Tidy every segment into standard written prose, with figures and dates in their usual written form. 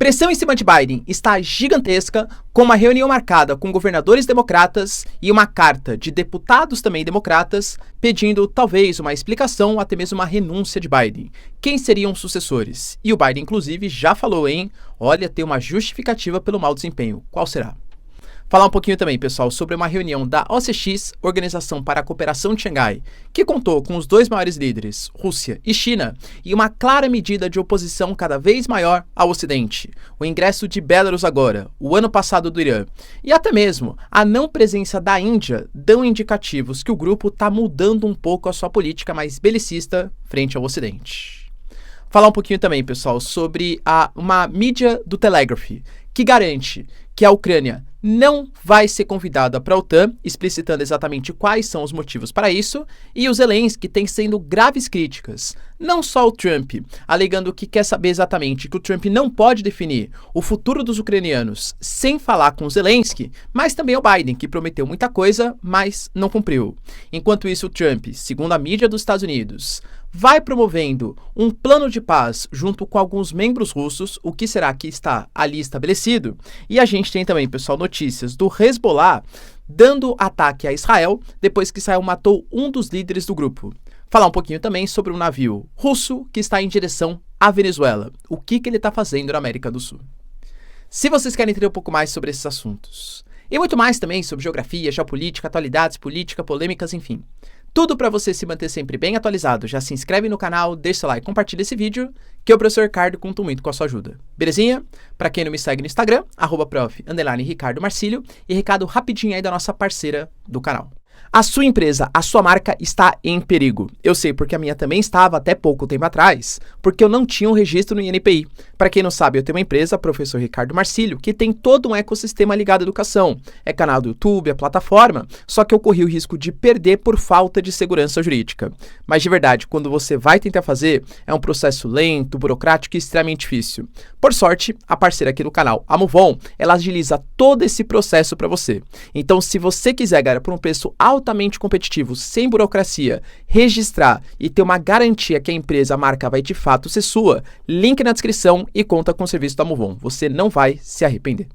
Pressão em cima de Biden está gigantesca, com uma reunião marcada com governadores democratas e uma carta de deputados também democratas pedindo talvez uma explicação ou até mesmo uma renúncia de Biden. Quem seriam os sucessores? E o Biden, inclusive, já falou, olha, tem uma justificativa pelo mau desempenho. Qual será? Falar um pouquinho também, pessoal, sobre uma reunião da OCX, Organização para a Cooperação de Xangai, que contou com os dois maiores líderes, Rússia e China, e uma clara medida de oposição cada vez maior ao Ocidente. O ingresso de Belarus agora, o ano passado do Irã, e até mesmo a não presença da Índia dão indicativos que o grupo está mudando um pouco a sua política mais belicista frente ao Ocidente. Falar um pouquinho também, pessoal, sobre uma mídia do Telegraph, que garante que a Ucrânia não vai ser convidada para a OTAN, explicitando exatamente quais são os motivos para isso, e o Zelensky tem sendo graves críticas, não só o Trump, alegando que quer saber exatamente que o Trump não pode definir o futuro dos ucranianos sem falar com o Zelensky, mas também o Biden, que prometeu muita coisa, mas não cumpriu. Enquanto isso, o Trump, segundo a mídia dos Estados Unidos, vai promovendo um plano de paz junto com alguns membros russos, o que será que está ali estabelecido. E a gente tem também, pessoal, notícias do Hezbollah dando ataque a Israel depois que Israel matou um dos líderes do grupo. Falar um pouquinho também sobre um navio russo que está em direção à Venezuela. O que ele está fazendo na América do Sul. Se vocês querem entender um pouco mais sobre esses assuntos, e muito mais também sobre geografia, geopolítica, atualidades, política, polêmicas, enfim, tudo para você se manter sempre bem atualizado, já se inscreve no canal, deixa seu like, compartilha esse vídeo, que o professor Ricardo conta muito com a sua ajuda. Belezinha? Para quem não me segue no Instagram, @prof_Ricardo Marcílio, e recado rapidinho aí da nossa parceira do canal. A sua empresa, a sua marca está em perigo. Eu sei porque a minha também estava até pouco tempo atrás, porque eu não tinha um registro no INPI. Para quem não sabe, eu tenho uma empresa, professor Ricardo Marcílio, que tem todo um ecossistema ligado à educação. É canal do YouTube, é plataforma, só que eu corri o risco de perder por falta de segurança jurídica. Mas de verdade, quando você vai tentar fazer, é um processo lento, burocrático e extremamente difícil. Por sorte, a parceira aqui do canal, a Movon, ela agiliza todo esse processo para você. Então, se você quiser, galera, por um preço altamente competitivo, sem burocracia, registrar e ter uma garantia que a empresa, a marca vai de fato ser sua, link na descrição e conta com o serviço da Movon. Você não vai se arrepender.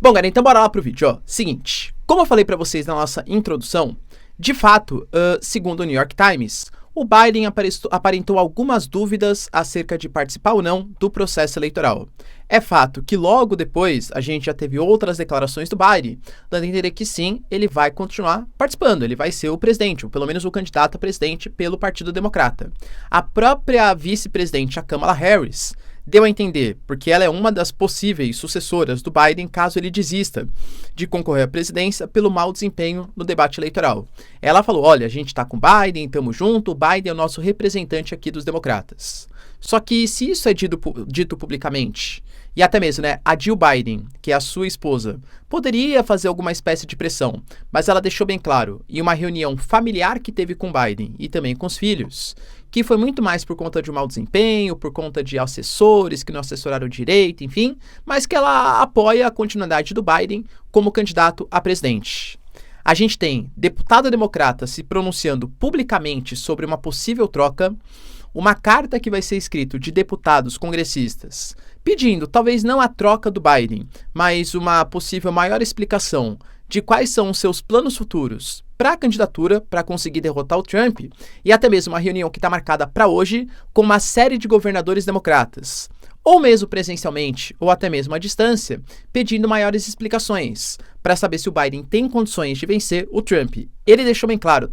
Bom, galera, então bora lá pro vídeo, Seguinte, como eu falei para vocês na nossa introdução, de fato, segundo o New York Times, o Biden aparentou algumas dúvidas acerca de participar ou não do processo eleitoral. É fato que logo depois a gente já teve outras declarações do Biden, dando a entender que sim, ele vai continuar participando, ele vai ser o presidente, ou pelo menos o candidato a presidente pelo Partido Democrata. A própria vice-presidente, a Kamala Harris, deu a entender, porque ela é uma das possíveis sucessoras do Biden caso ele desista de concorrer à presidência pelo mau desempenho no debate eleitoral. Ela falou, olha, a gente está com o Biden, estamos juntos, o Biden é o nosso representante aqui dos democratas. Só que se isso é dito publicamente, e até mesmo, a Jill Biden, que é a sua esposa, poderia fazer alguma espécie de pressão, mas ela deixou bem claro, em uma reunião familiar que teve com Biden e também com os filhos, que foi muito mais por conta de um mau desempenho, por conta de assessores que não assessoraram direito, enfim, mas que ela apoia a continuidade do Biden como candidato a presidente. A gente tem deputado democrata se pronunciando publicamente sobre uma possível troca, uma carta que vai ser escrita de deputados congressistas pedindo, talvez não a troca do Biden, mas uma possível maior explicação de quais são os seus planos futuros para a candidatura, para conseguir derrotar o Trump, e até mesmo uma reunião que está marcada para hoje com uma série de governadores democratas, ou mesmo presencialmente, ou até mesmo à distância, pedindo maiores explicações para saber se o Biden tem condições de vencer o Trump. Ele deixou bem claro,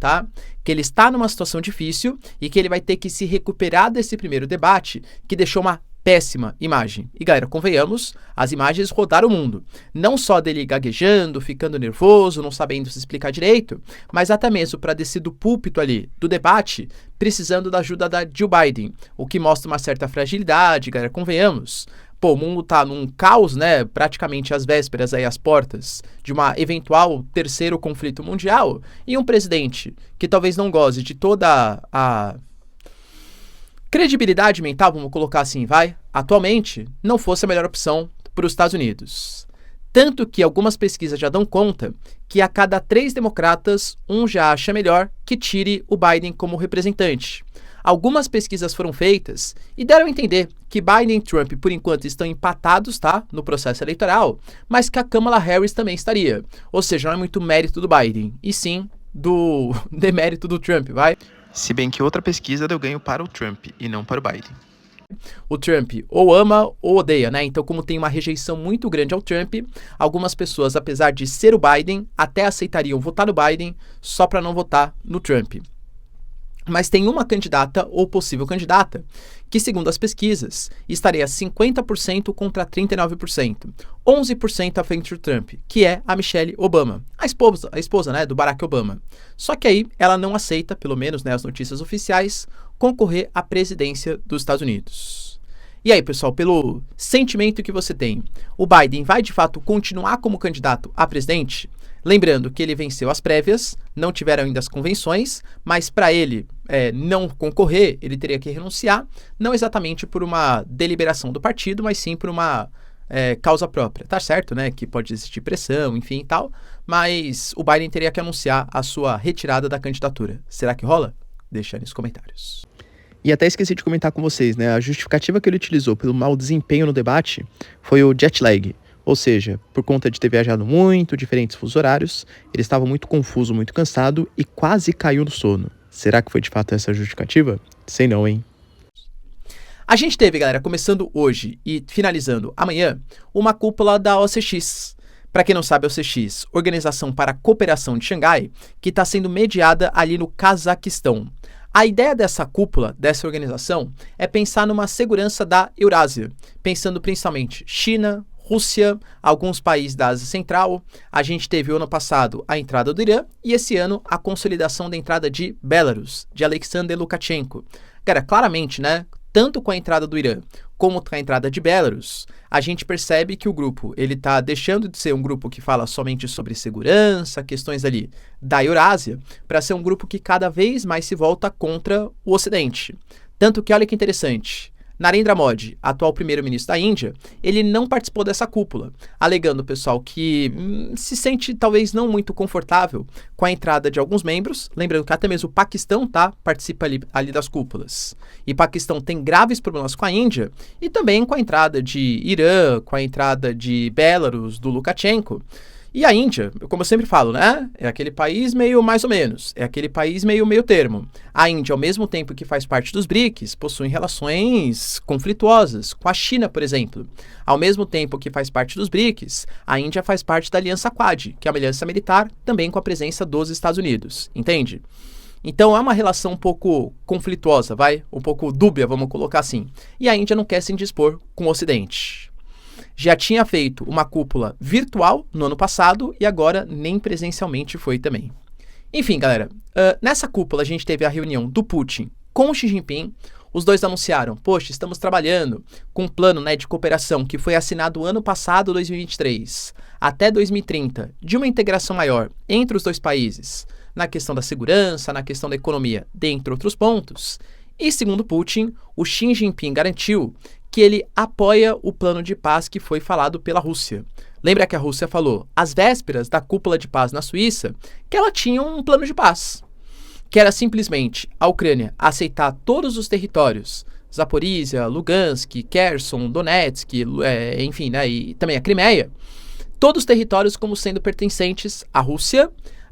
que ele está numa situação difícil e que ele vai ter que se recuperar desse primeiro debate, que deixou uma péssima imagem. E galera, convenhamos, as imagens rodaram o mundo. Não só dele gaguejando, ficando nervoso, não sabendo se explicar direito, mas até mesmo para descer do púlpito ali, do debate, precisando da ajuda da Jill Biden, o que mostra uma certa fragilidade, galera, convenhamos. Pô, o mundo tá num caos, praticamente às vésperas aí, às portas de uma eventual terceiro conflito mundial, e um presidente que talvez não goze de toda a credibilidade mental, vamos colocar assim, atualmente, não fosse a melhor opção para os Estados Unidos. Tanto que algumas pesquisas já dão conta que a cada 3 democratas, um já acha melhor que tire o Biden como representante. Algumas pesquisas foram feitas e deram a entender que Biden e Trump, por enquanto, estão empatados, tá, no processo eleitoral, mas que a Kamala Harris também estaria. Ou seja, não é muito mérito do Biden, e sim do demérito do Trump, vai? Se bem que outra pesquisa deu ganho para o Trump e não para o Biden. O Trump ou ama ou odeia, né? Então, como tem uma rejeição muito grande ao Trump, algumas pessoas, apesar de ser o Biden, até aceitariam votar no Biden só para não votar no Trump. Mas tem uma candidata ou possível candidata que, segundo as pesquisas, estaria 50% contra 39%, 11% à frente do Trump, que é a Michelle Obama, a esposa, né, do Barack Obama. Só que aí ela não aceita, pelo menos, né, as notícias oficiais, concorrer à presidência dos Estados Unidos. E aí, pessoal, pelo sentimento que você tem, o Biden vai de fato continuar como candidato a presidente? Lembrando que ele venceu as prévias, não tiveram ainda as convenções, mas para ele não concorrer, ele teria que renunciar, não exatamente por uma deliberação do partido, mas sim por uma causa própria. Tá certo, né? Que pode existir pressão, enfim e tal, mas o Biden teria que anunciar a sua retirada da candidatura. Será que rola? Deixa aí nos comentários. E até esqueci de comentar com vocês, né? A justificativa que ele utilizou pelo mau desempenho no debate foi o jet lag. Ou seja, por conta de ter viajado muito, diferentes fusos horários, ele estava muito confuso, muito cansado e quase caiu no sono. Será que foi de fato essa a justificativa? Sei não, hein? A gente teve, galera, começando hoje e finalizando amanhã, uma cúpula da OCX. Para quem não sabe, a OCX, Organização para a Cooperação de Xangai, que está sendo mediada ali no Cazaquistão. A ideia dessa cúpula, dessa organização, é pensar numa segurança da Eurásia, pensando principalmente China, Rússia, alguns países da Ásia Central. A gente teve o ano passado a entrada do Irã e esse ano a consolidação da entrada de Belarus, de Alexander Lukashenko. Cara, claramente, né? Tanto com a entrada do Irã como com a entrada de Belarus, a gente percebe que o grupo ele está deixando de ser um grupo que fala somente sobre segurança, questões ali da Eurásia, para ser um grupo que cada vez mais se volta contra o Ocidente. Tanto que, olha que interessante, Narendra Modi, atual primeiro-ministro da Índia, ele não participou dessa cúpula, alegando, pessoal, que se sente talvez não muito confortável com a entrada de alguns membros, lembrando que até mesmo o Paquistão participa ali das cúpulas. E Paquistão tem graves problemas com a Índia e também com a entrada de Irã, com a entrada de Belarus, do Lukashenko. E a Índia, como eu sempre falo, né? É aquele país meio mais ou menos, é aquele país meio termo. A Índia, ao mesmo tempo que faz parte dos BRICS, possui relações conflituosas com a China, por exemplo. Ao mesmo tempo que faz parte dos BRICS, a Índia faz parte da Aliança Quad, que é uma aliança militar, também com a presença dos Estados Unidos, entende? Então é uma relação um pouco conflituosa, um pouco dúbia, vamos colocar assim. E a Índia não quer se indispor com o Ocidente. Já tinha feito uma cúpula virtual no ano passado e agora nem presencialmente foi também. Enfim, galera, nessa cúpula a gente teve a reunião do Putin com o Xi Jinping. Os dois anunciaram, poxa, estamos trabalhando com um plano, né, de cooperação que foi assinado ano passado, 2023, até 2030, de uma integração maior entre os dois países, na questão da segurança, na questão da economia, dentre outros pontos. E segundo Putin, o Xi Jinping garantiu que ele apoia o plano de paz que foi falado pela Rússia. Lembra que a Rússia falou, às vésperas da cúpula de paz na Suíça, que ela tinha um plano de paz, que era simplesmente a Ucrânia aceitar todos os territórios, Zaporizhia, Lugansk, Kherson, Donetsk, enfim, né, e também a Crimeia, todos os territórios como sendo pertencentes à Rússia,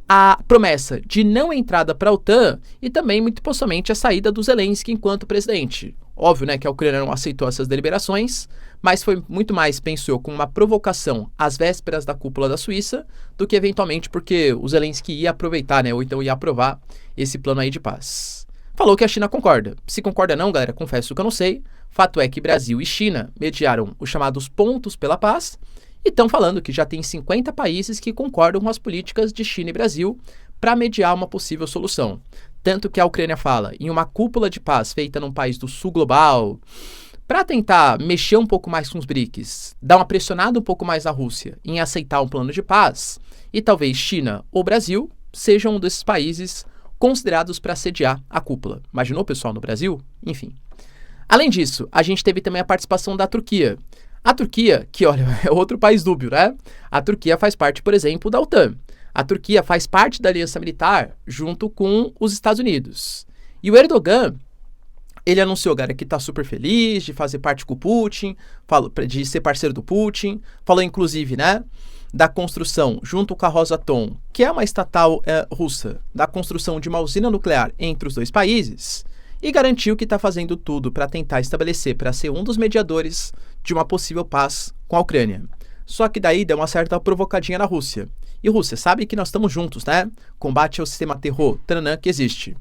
a promessa de não entrada para a OTAN e também, muito possivelmente, a saída do Zelensky enquanto presidente. Óbvio, né, que a Ucrânia não aceitou essas deliberações, mas foi muito mais, penso eu, como uma provocação às vésperas da cúpula da Suíça, do que eventualmente porque o Zelensky ia aproveitar, né, ou então ia aprovar esse plano aí de paz. Falou que a China concorda. Se concorda não, galera, confesso que eu não sei. Fato é que Brasil e China mediaram os chamados pontos pela paz, e estão falando que já tem 50 países que concordam com as políticas de China e Brasil para mediar uma possível solução. Tanto que a Ucrânia fala em uma cúpula de paz feita num país do sul global, para tentar mexer um pouco mais com os BRICS, dar uma pressionada um pouco mais na Rússia em aceitar um plano de paz, e talvez China ou Brasil sejam um desses países considerados para sediar a cúpula. Imaginou, pessoal, no Brasil? Enfim. Além disso, a gente teve também a participação da Turquia. A Turquia, que olha, é outro país dúbio, né? A Turquia faz parte, por exemplo, da OTAN. A Turquia faz parte da aliança militar junto com os Estados Unidos. E o Erdogan, Ele anunciou, galera, que tá super feliz de fazer parte com o Putin, de ser parceiro do Putin, falou inclusive, né, da construção, junto com a Rosatom, que é uma estatal russa, da construção de uma usina nuclear entre os dois países, e garantiu que está fazendo tudo para tentar estabelecer, para ser um dos mediadores de uma possível paz com a Ucrânia. Só que daí deu uma certa provocadinha na Rússia. E Rússia, sabe que nós estamos juntos, né? Combate ao sistema terror, tananã, que existe.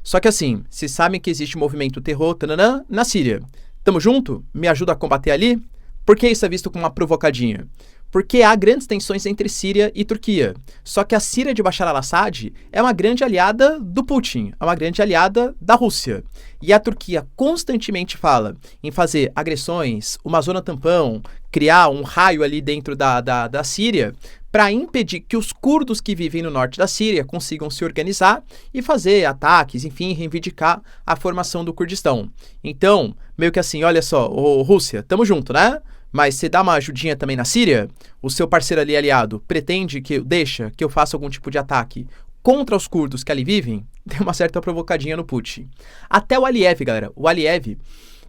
Só que assim, vocês sabem que existe um movimento terror, tananã, na Síria. Tamo junto? Me ajuda a combater ali? Por que isso é visto como uma provocadinha? Porque há grandes tensões entre Síria e Turquia. Só que a Síria de Bashar al-Assad é uma grande aliada do Putin, é uma grande aliada da Rússia. E a Turquia constantemente fala em fazer agressões, uma zona tampão, criar um raio ali dentro da Síria, para impedir que os curdos que vivem no norte da Síria consigam se organizar e fazer ataques, enfim, reivindicar a formação do Kurdistão. Então, meio que assim, olha só, Rússia, tamo junto, né? Mas você dá uma ajudinha também na Síria, o seu parceiro ali aliado pretende que deixa que eu faça algum tipo de ataque contra os curdos que ali vivem, tem uma certa provocadinha no Putin. Até o Aliyev, galera, o Aliyev,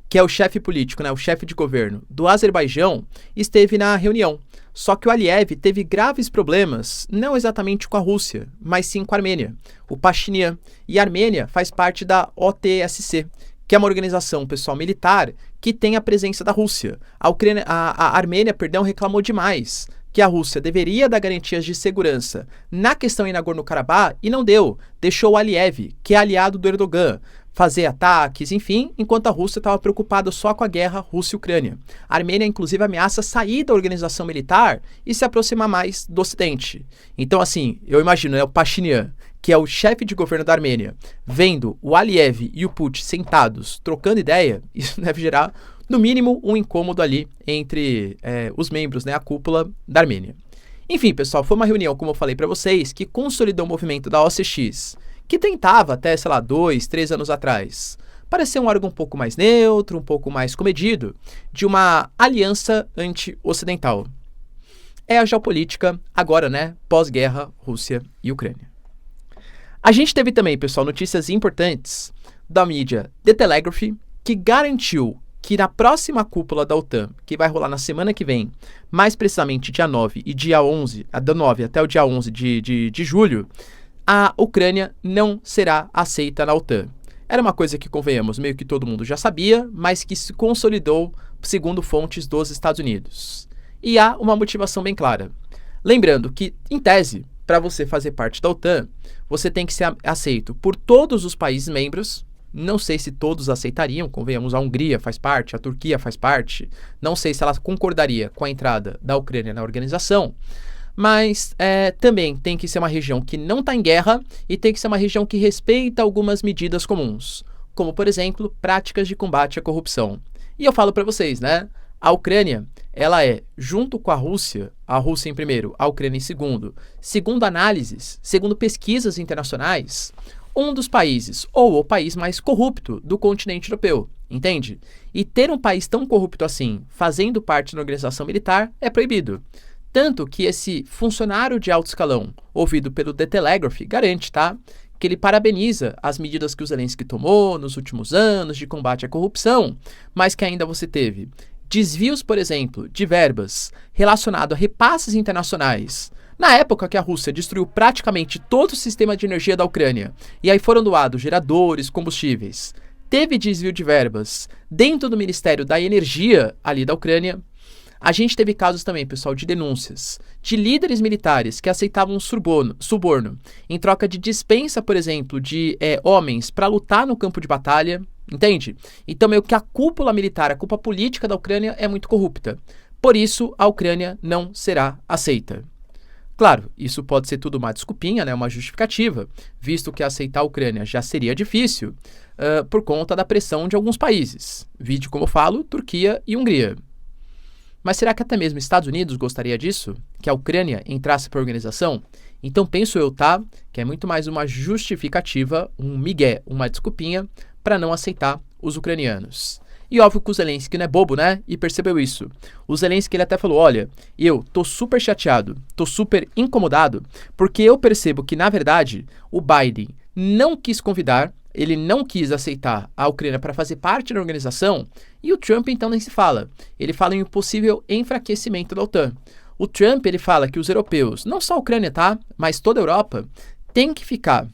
que é o chefe político, né, o chefe de governo do Azerbaijão, esteve na reunião. Só que o Aliyev teve graves problemas, não exatamente com a Rússia, mas sim com a Armênia, o Pashinyan. E a Armênia faz parte da OTSC, que é uma organização pessoal militar que tem a presença da Rússia. A Armênia, reclamou demais que a Rússia deveria dar garantias de segurança na questão em Nagorno-Karabakh e não deu. Deixou o Aliyev, que é aliado do Erdogan, fazer ataques, enfim, enquanto a Rússia estava preocupada só com a guerra Rússia e Ucrânia. A Armênia, inclusive, ameaça sair da organização militar e se aproximar mais do Ocidente. Então, assim, eu imagino, né, o Pashinyan, que é o chefe de governo da Armênia, vendo o Aliyev e o Putin sentados, trocando ideia, isso deve gerar, no mínimo, um incômodo ali entre os membros, né, a cúpula da Armênia. Enfim, pessoal, foi uma reunião, como eu falei para vocês, que consolidou o movimento da OCX, que tentava até, 2, 3 anos atrás, parecer um órgão um pouco mais neutro, um pouco mais comedido, de uma aliança anti-ocidental. É a geopolítica, agora, né, pós-guerra, Rússia e Ucrânia. A gente teve também, pessoal, notícias importantes da mídia The Telegraph, que garantiu que na próxima cúpula da OTAN, que vai rolar na semana que vem, mais precisamente dia 9 e dia 11, do 9 até o dia 11 de julho, a Ucrânia não será aceita na OTAN. Era uma coisa que, convenhamos, meio que todo mundo já sabia, mas que se consolidou segundo fontes dos Estados Unidos. E há uma motivação bem clara. Lembrando que, em tese, para você fazer parte da OTAN, você tem que ser aceito por todos os países membros. Não sei se todos aceitariam, convenhamos, a Hungria faz parte, a Turquia faz parte. Não sei se ela concordaria com a entrada da Ucrânia na organização. Mas também tem que ser uma região que não está em guerra e tem que ser uma região que respeita algumas medidas comuns, como, por exemplo, práticas de combate à corrupção. E eu falo para vocês, né? A Ucrânia, ela é, junto com a Rússia em primeiro, a Ucrânia em segundo análises, segundo pesquisas internacionais, um dos países, ou o país mais corrupto do continente europeu, entende? E ter um país tão corrupto assim, fazendo parte da organização militar, é proibido. Tanto que esse funcionário de alto escalão, ouvido pelo The Telegraph, garante, tá? Que ele parabeniza as medidas que o Zelensky tomou nos últimos anos de combate à corrupção, mas que ainda você teve desvios, por exemplo, de verbas relacionados a repasses internacionais. Na época que a Rússia destruiu praticamente todo o sistema de energia da Ucrânia, e aí foram doados geradores, combustíveis, teve desvio de verbas dentro do Ministério da Energia ali da Ucrânia. A gente teve casos também, pessoal, de denúncias de líderes militares que aceitavam suborno em troca de dispensa, por exemplo, de homens para lutar no campo de batalha, entende? Então, meio que a cúpula militar, a cúpula política da Ucrânia é muito corrupta. Por isso, a Ucrânia não será aceita. Claro, isso pode ser tudo uma desculpinha, né, uma justificativa, visto que aceitar a Ucrânia já seria difícil por conta da pressão de alguns países. Vide, como eu falo, Turquia e Hungria. Mas será que até mesmo Estados Unidos gostaria disso? Que a Ucrânia entrasse para a organização? Então penso eu, tá? Que é muito mais uma justificativa, um migué, uma desculpinha para não aceitar os ucranianos. E óbvio que o Zelensky não é bobo, né? E percebeu isso. O Zelensky ele até falou, olha, eu tô super chateado, tô super incomodado, porque eu percebo que, na verdade, o Biden não quis convidar ele não quis aceitar a Ucrânia para fazer parte da organização, e o Trump então nem se fala. Ele fala em um possível enfraquecimento da OTAN. O Trump ele fala que os europeus, não só a Ucrânia, tá, mas toda a Europa, tem que ficar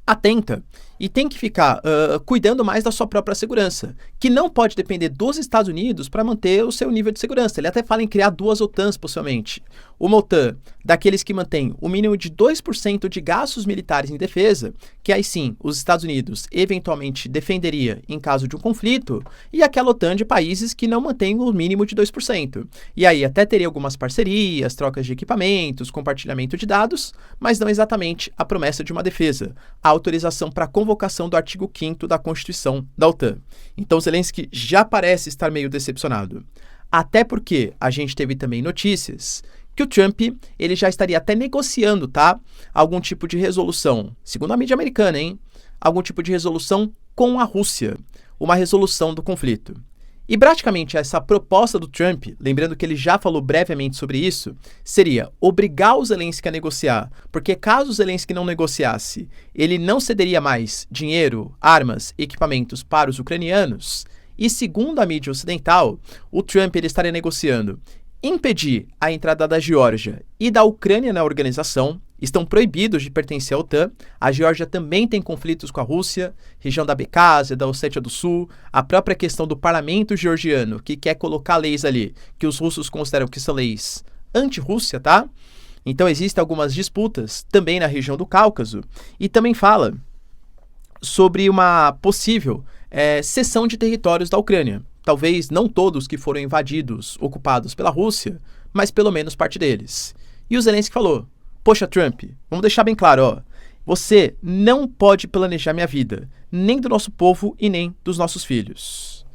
atenta e tem que ficar cuidando mais da sua própria segurança, que não pode depender dos Estados Unidos para manter o seu nível de segurança. Ele até fala em criar 2 OTANs, possivelmente. Uma OTAN daqueles que mantém o mínimo de 2% de gastos militares em defesa, que aí sim, os Estados Unidos eventualmente defenderia em caso de um conflito, e aquela OTAN de países que não mantém o mínimo de 2%. E aí até teria algumas parcerias, trocas de equipamentos, compartilhamento de dados, mas não exatamente a promessa de uma defesa, a autorização para convocação do artigo 5º da Constituição da OTAN. Então Zelensky já parece estar meio decepcionado. Até porque a gente teve também notícias que o Trump ele já estaria até negociando, tá? Algum tipo de resolução, segundo a mídia americana, hein? Algum tipo de resolução com a Rússia, uma resolução do conflito. E praticamente essa proposta do Trump, lembrando que ele já falou brevemente sobre isso, seria obrigar o Zelensky a negociar, porque caso o Zelensky não negociasse, ele não cederia mais dinheiro, armas, equipamentos para os ucranianos. E segundo a mídia ocidental, o Trump ele estaria negociando impedir a entrada da Geórgia e da Ucrânia na organização, estão proibidos de pertencer à OTAN. A Geórgia também tem conflitos com a Rússia, região da Abcásia, da Ossétia do Sul, a própria questão do parlamento georgiano, que quer colocar leis ali que os russos consideram que são leis anti-Rússia, tá? Então existem algumas disputas também na região do Cáucaso, e também fala sobre uma possível cessão de territórios da Ucrânia. Talvez não todos que foram invadidos, ocupados pela Rússia, mas pelo menos parte deles. E o Zelensky falou, poxa Trump, vamos deixar bem claro, ó, você não pode planejar minha vida, nem do nosso povo e nem dos nossos filhos.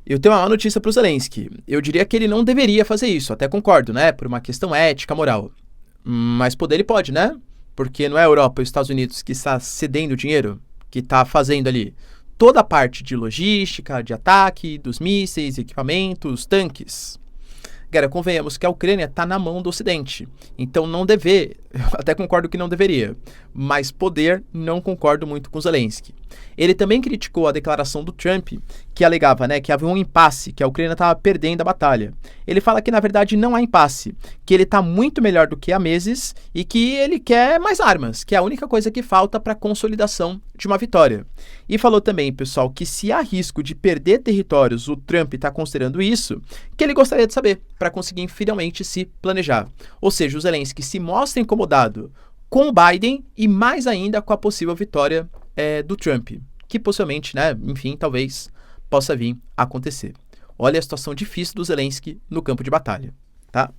Eu tenho uma má notícia para o Zelensky. Eu diria que ele não deveria fazer isso, até concordo, né, por uma questão ética, moral. Mas poder ele pode, né? Porque não é a Europa e os Estados Unidos que está cedendo dinheiro, que está fazendo ali toda a parte de logística, de ataque, dos mísseis, equipamentos, tanques. Cara, convenhamos que a Ucrânia está na mão do Ocidente, então não dever, eu até concordo que não deveria, mas poder não concordo muito com Zelensky. Ele também criticou a declaração do Trump, que alegava, né, que havia um impasse, que a Ucrânia estava perdendo a batalha. Ele fala que na verdade não há impasse, que ele está muito melhor do que há meses e que ele quer mais armas, que é a única coisa que falta para a consolidação de uma vitória. E falou também, pessoal, que se há risco de perder territórios, o Trump está considerando isso, que ele gostaria de saber, para conseguir finalmente se planejar. Ou seja, o Zelensky se mostra incomodado com o Biden e mais ainda com a possível vitória do Trump, que possivelmente, né, enfim, talvez possa vir a acontecer. Olha a situação difícil do Zelensky no campo de batalha, tá?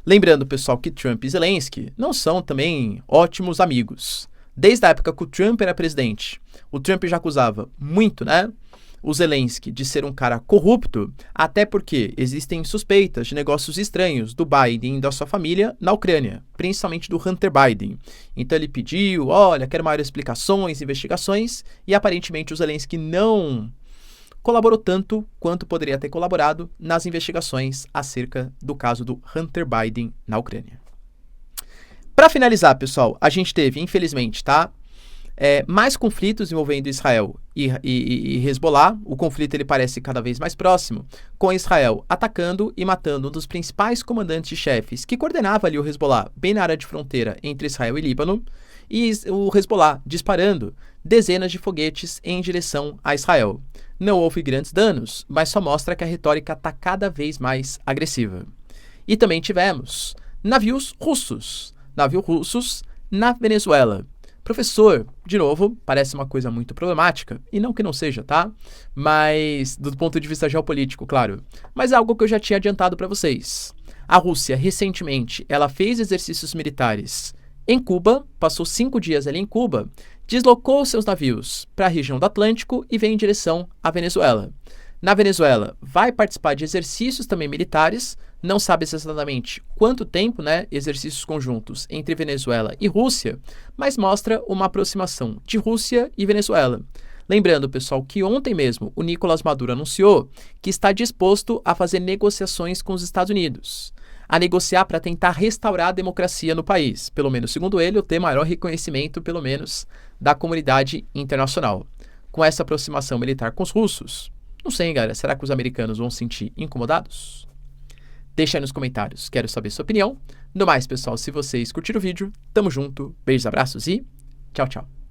Lembrando, pessoal, que Trump e Zelensky não são também ótimos amigos. Desde a época que o Trump era presidente, o Trump já acusava muito, né, o Zelensky de ser um cara corrupto, até porque existem suspeitas de negócios estranhos do Biden e da sua família na Ucrânia, principalmente do Hunter Biden. Então ele pediu, olha, quero maiores explicações, investigações, e aparentemente o Zelensky não colaborou tanto quanto poderia ter colaborado nas investigações acerca do caso do Hunter Biden na Ucrânia. Para finalizar, pessoal, a gente teve, infelizmente, tá? Mais conflitos envolvendo Israel e Hezbollah. O conflito ele parece cada vez mais próximo, com Israel atacando e matando um dos principais comandantes-chefes que coordenava ali o Hezbollah, bem na área de fronteira entre Israel e Líbano, e o Hezbollah disparando dezenas de foguetes em direção a Israel. Não houve grandes danos, mas só mostra que a retórica está cada vez mais agressiva. E também tivemos navios russos na Venezuela. Professor, de novo, parece uma coisa muito problemática, e não que não seja, tá? Mas, do ponto de vista geopolítico, claro. Mas é algo que eu já tinha adiantado para vocês. A Rússia, recentemente, ela fez exercícios militares em Cuba, passou 5 dias ali em Cuba, deslocou seus navios para a região do Atlântico e veio em direção à Venezuela. Na Venezuela, vai participar de exercícios também militares, não sabe exatamente quanto tempo, né, exercícios conjuntos entre Venezuela e Rússia, mas mostra uma aproximação de Rússia e Venezuela. Lembrando, pessoal, que ontem mesmo o Nicolás Maduro anunciou que está disposto a fazer negociações com os Estados Unidos. a negociar para tentar restaurar a democracia no país, pelo menos segundo ele, ou ter maior reconhecimento, pelo menos, da comunidade internacional. Com essa aproximação militar com os russos, não sei, hein, galera, será que os americanos vão se sentir incomodados? Deixa aí nos comentários, quero saber sua opinião. No mais, pessoal, se vocês curtiram o vídeo, tamo junto, beijos, abraços e tchau, tchau.